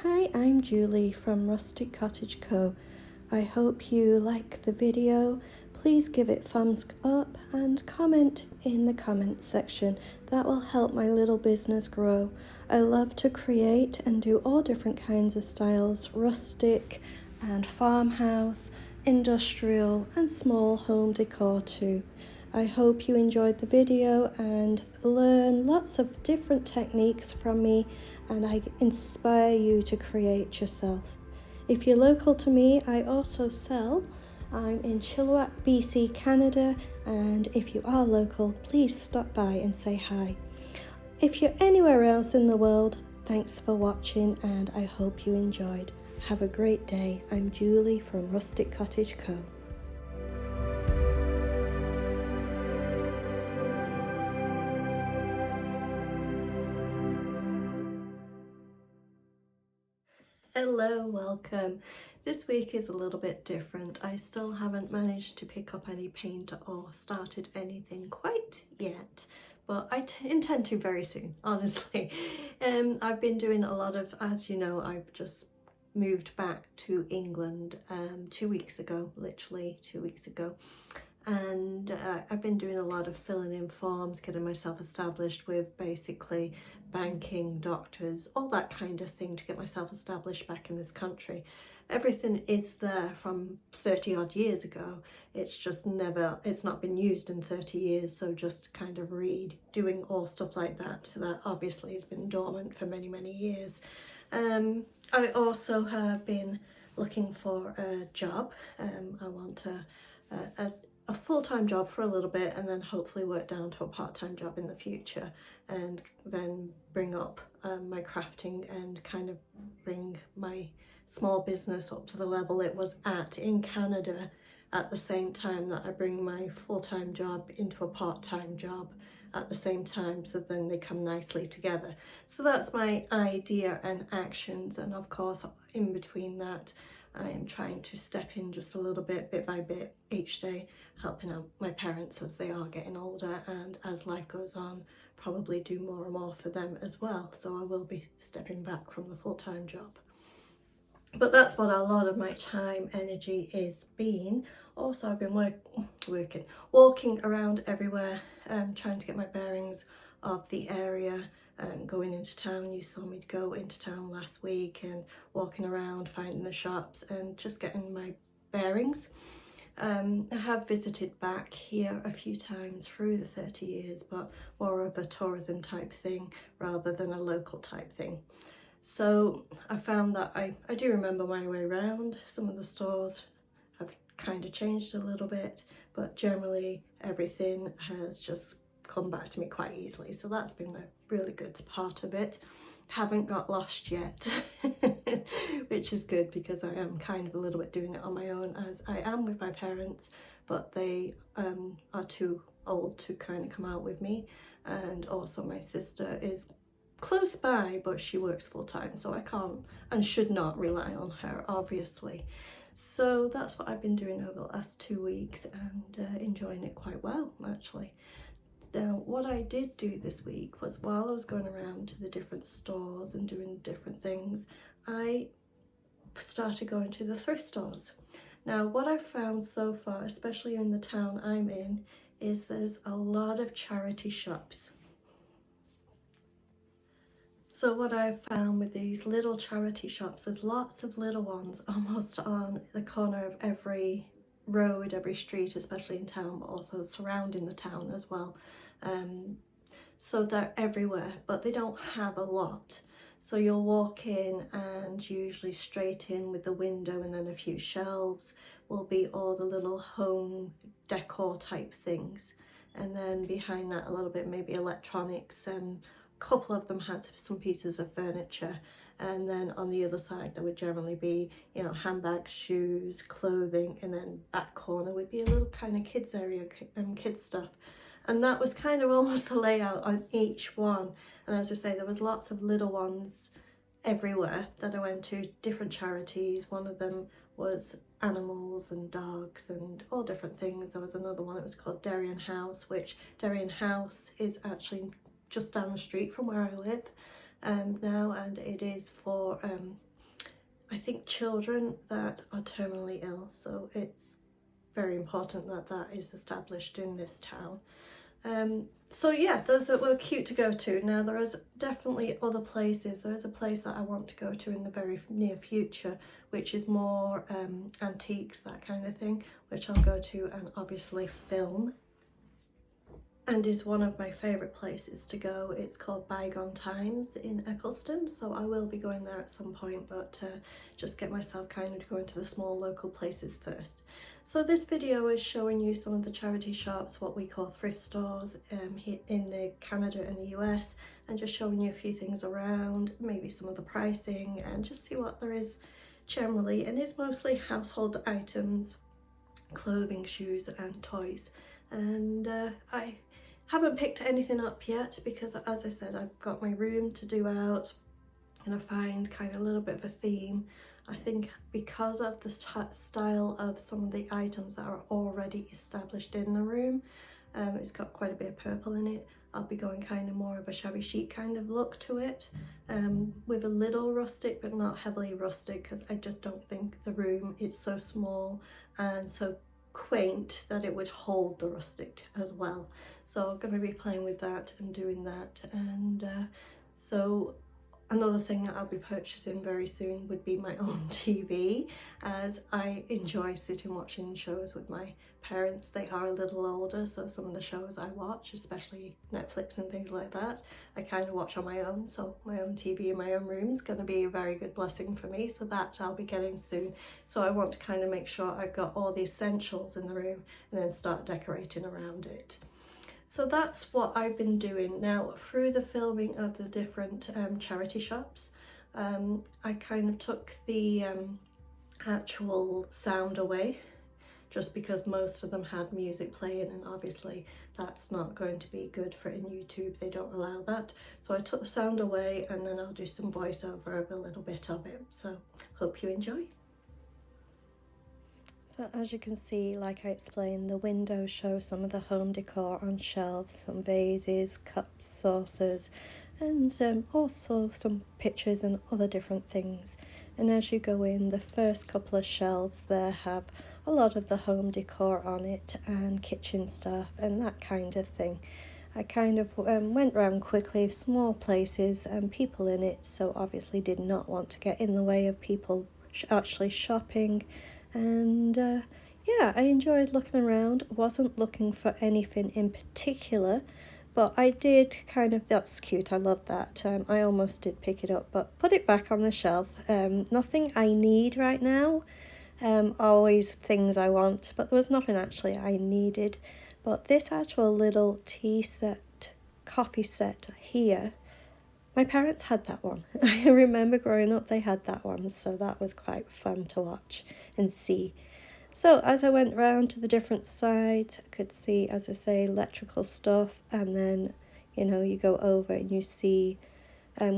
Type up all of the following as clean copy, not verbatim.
Hi, I'm Julie from Rustic Cottage Co. I hope you like the video. Please give it thumbs up and comment in the comments section. That will help my little business grow. I love to create and do all different kinds of styles, rustic and farmhouse, industrial and small home decor too. I hope you enjoyed the video and learn lots of different techniques from me, and I inspire you to create yourself. If you're local to me, I also sell. I'm in Chilliwack, BC, Canada, and if you are local, please stop by and say hi. If you're anywhere else in the world, thanks for watching and I hope you enjoyed. Have a great day. I'm Julie from Rustic Cottage Co. Hello, welcome. This week is a little bit different. I still haven't managed to pick up any paint or started anything quite yet, but I intend to very soon, honestly. I've been doing a lot of, as you know, I've just moved back to England 2 weeks ago, literally 2 weeks ago. And I've been doing a lot of filling in forms, getting myself established with basically banking, doctors, all that kind of thing to get myself established back in this country. Everything is there from 30 odd years ago. It's just it's not been used in 30 years. So just kind of doing all stuff like that obviously has been dormant for many, many years. I also have been looking for a job. I want a full-time job for a little bit and then hopefully work down to a part-time job in the future, and then bring up my crafting and kind of bring my small business up to the level it was at in Canada at the same time that I bring my full-time job into a part-time job at the same time, so then they come nicely together. So that's my idea and actions, and of course in between that I am trying to step in just a little bit by bit each day, helping out my parents as they are getting older, and as life goes on, probably do more and more for them as well. So I will be stepping back from the full-time job. But that's what a lot of my time, energy is being. Also, I've been walking around everywhere, trying to get my bearings of the area. Going into town. You saw me go into town last week and walking around, finding the shops and just getting my bearings. I have visited back here a few times through the 30 years, but more of a tourism type thing rather than a local type thing. So I found that I do remember my way around. Some of the stores have kind of changed a little bit, but generally everything has just come back to me quite easily. So that's been a really good part of it. Haven't got lost yet, which is good because I am kind of a little bit doing it on my own, as I am with my parents, but they are too old to kind of come out with me. And also my sister is close by, but she works full-time, so I can't and should not rely on her, obviously. So that's what I've been doing over the last 2 weeks, and enjoying it quite well, actually. Now, what I did do this week was, while I was going around to the different stores and doing different things, I started going to the thrift stores. Now, what I've found so far, especially in the town I'm in, is there's a lot of charity shops. So what I've found with these little charity shops, there's lots of little ones almost on the corner of every road, every street, especially in town, but also surrounding the town as well. So they're everywhere, but they don't have a lot. So you'll walk in and usually straight in with the window and then a few shelves will be all the little home decor type things. And then behind that a little bit maybe electronics, and a couple of them had some pieces of furniture. And then on the other side there would generally be, you know, handbags, shoes, clothing, and then back corner would be a little kind of kids area and kids stuff. And that was kind of almost the layout on each one. And as I say, there was lots of little ones everywhere that I went to, different charities. One of them was animals and dogs and all different things. There was another one, it was called Darien House, which Darien House is actually just down the street from where I live now, and it is for I think, children that are terminally ill, so it's very important that that is established in this town. So yeah, those were cute to go to. Now there is definitely other places. There is a place that I want to go to in the very near future, which is more antiques, that kind of thing, which I'll go to and obviously film, and is one of my favourite places to go. It's called Bygone Times in Eccleston, so I will be going there at some point, but just get myself kind of going to the small local places first. So this video is showing you some of the charity shops, what we call thrift stores, here in Canada and the US, and just showing you a few things around, maybe some of the pricing, and just see what there is generally. And it's mostly household items, clothing, shoes and toys. And I haven't picked anything up yet because, as I said, I've got my room to do out and I find kind of a little bit of a theme. I think because of the style of some of the items that are already established in the room, it's got quite a bit of purple in it. I'll be going kind of more of a shabby chic kind of look to it, with a little rustic but not heavily rustic, because I just don't think the room is so small and so quaint that it would hold the rustic as well. So I'm going to be playing with that and doing that. And so another thing that I'll be purchasing very soon would be my own TV, as I enjoy sitting watching shows with my parents. They are a little older, so some of the shows I watch, especially Netflix and things like that, I kind of watch on my own. So my own TV in my own room is going to be a very good blessing for me, so that I'll be getting soon. So I want to kind of make sure I've got all the essentials in the room and then start decorating around it. So that's what I've been doing. Now, through the filming of the different charity shops, I kind of took the actual sound away, just because most of them had music playing, and obviously that's not going to be good for in YouTube. They don't allow that. So I took the sound away, and then I'll do some voiceover of a little bit of it. So hope you enjoy. So as you can see, like I explained, the windows show some of the home decor on shelves, some vases, cups, saucers, and also some pictures and other different things. And as you go in, the first couple of shelves there have a lot of the home decor on it and kitchen stuff and that kind of thing. I kind of went round quickly, small places and people in it, so obviously did not want to get in the way of people actually shopping. And yeah, I enjoyed looking around. Wasn't looking for anything in particular, but I did kind of, that's cute, I love that. I almost did pick it up, but put it back on the shelf. Nothing I need right now, always things I want, but there was nothing actually I needed. But this actual little tea set, coffee set here, my parents had that one. I remember growing up they had that one, so that was quite fun to watch and see. So as I went round to the different sides, I could see, as I say, electrical stuff, and then, you know, you go over and you see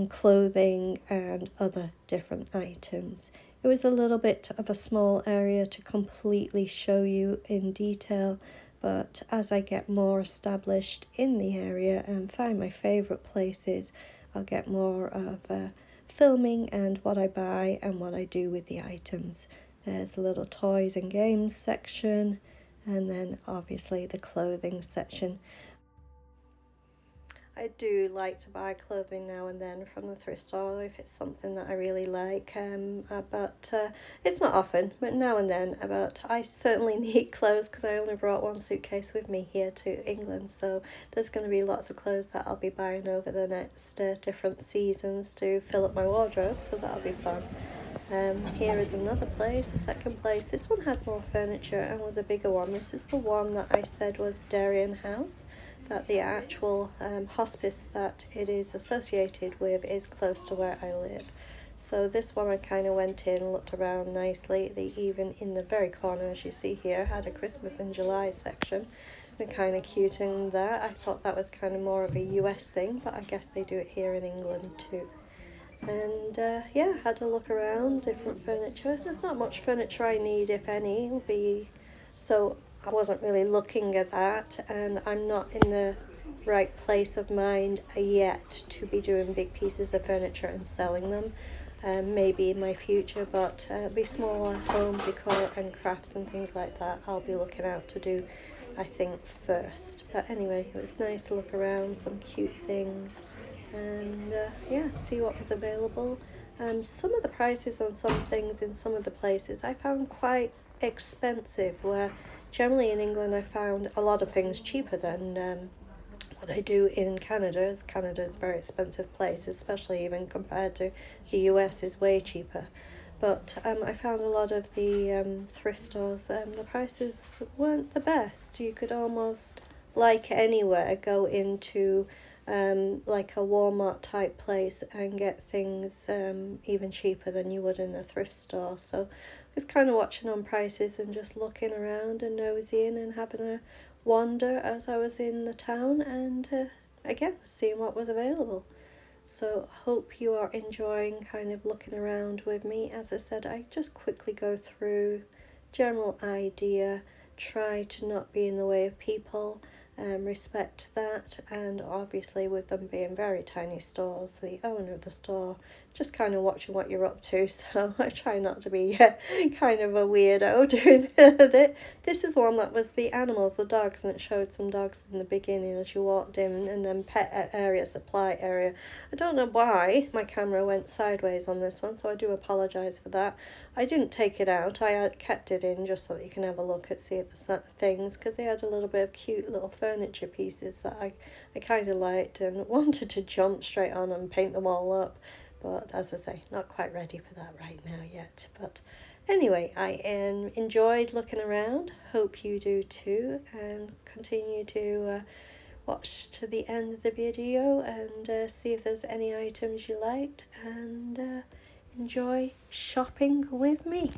clothing and other different items. It was a little bit of a small area to completely show you in detail, but as I get more established in the area and find my favourite places, I'll get more of filming and what I buy and what I do with the items. There's a little toys and games section, and then obviously the clothing section. I do like to buy clothing now and then from the thrift store if it's something that I really like, but it's not often, but now and then. But I certainly need clothes because I only brought one suitcase with me here to England, so there's going to be lots of clothes that I'll be buying over the next different seasons to fill up my wardrobe, so that'll be fun. Here is another place, the second place. This one had more furniture and was a bigger one. This is the one that I said was Darien House, that the actual hospice that it is associated with is close to where I live. So this one I kind of went in, looked around nicely. They even, in the very corner as you see here, had a Christmas in July section. They're kind of cute in that. I thought that was kind of more of a US thing, but I guess they do it here in England too. And yeah, had a look around, different furniture. There's not much furniture I need, if any, so I wasn't really looking at that, and I'm not in the right place of mind yet to be doing big pieces of furniture and selling them. maybe in my future, but be smaller home decor and crafts and things like that I'll be looking out to do, I think, first. But anyway, it was nice to look around, some cute things, and yeah, see what was available. Some of the prices on some things in some of the places I found quite expensive, where generally in England I found a lot of things cheaper than what I do in Canada. As Canada is a very expensive place, especially even compared to the US is way cheaper. But I found a lot of the thrift stores, the prices weren't the best. You could almost, like anywhere, go into like a Walmart type place and get things even cheaper than you would in a thrift store. So I was kind of watching on prices and just looking around and nosying and having a wander as I was in the town, and again, seeing what was available. So hope you are enjoying kind of looking around with me. As I said, I just quickly go through general idea, try to not be in the way of people, respect that, and obviously with them being very tiny stores, the owner of the store just kind of watching what you're up to, so I try not to be kind of a weirdo doing it. This is one that was the animals, the dogs, and it showed some dogs in the beginning as you walked in, and then pet area, supply area. I don't know why my camera went sideways on this one, so I do apologise for that. I didn't take it out, I kept it in just so that you can have a look at, see the things, because they had a little bit of cute little furniture pieces that I kind of liked and wanted to jump straight on and paint them all up. But as I say, not quite ready for that right now yet. But anyway, I enjoyed looking around. Hope you do too, and continue to watch to the end of the video and see if there's any items you liked, and enjoy shopping with me.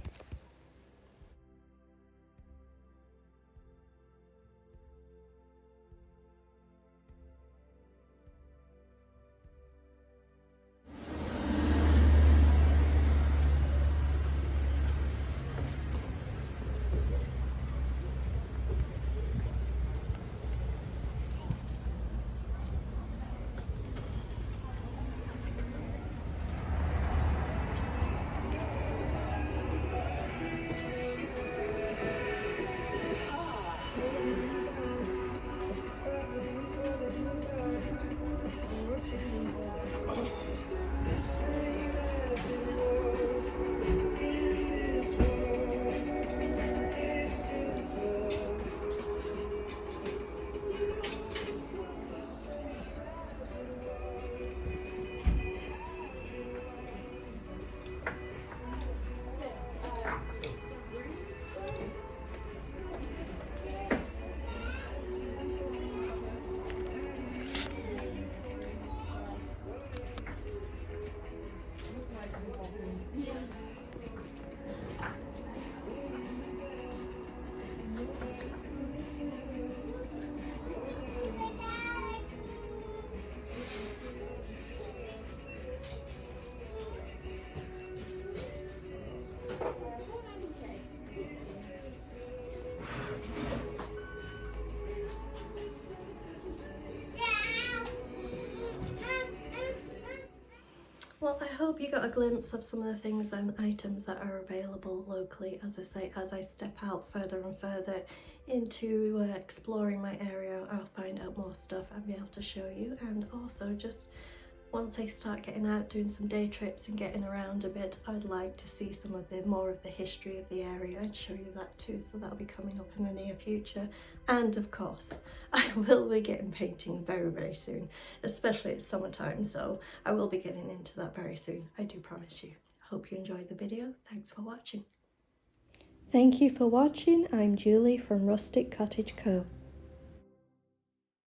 Well, I hope you got a glimpse of some of the things and items that are available locally. As I say, as I step out further and further into exploring my area, I'll find out more stuff and be able to show you. And also, just once I start getting out, doing some day trips and getting around a bit, I'd like to see some of the more of the history of the area and show you that too. So that'll be coming up in the near future. And of course, I will be getting painting very, very soon, especially it's summertime. So I will be getting into that very soon. I do promise you. Hope you enjoyed the video. Thanks for watching. Thank you for watching. I'm Julie from Rustic Cottage Co.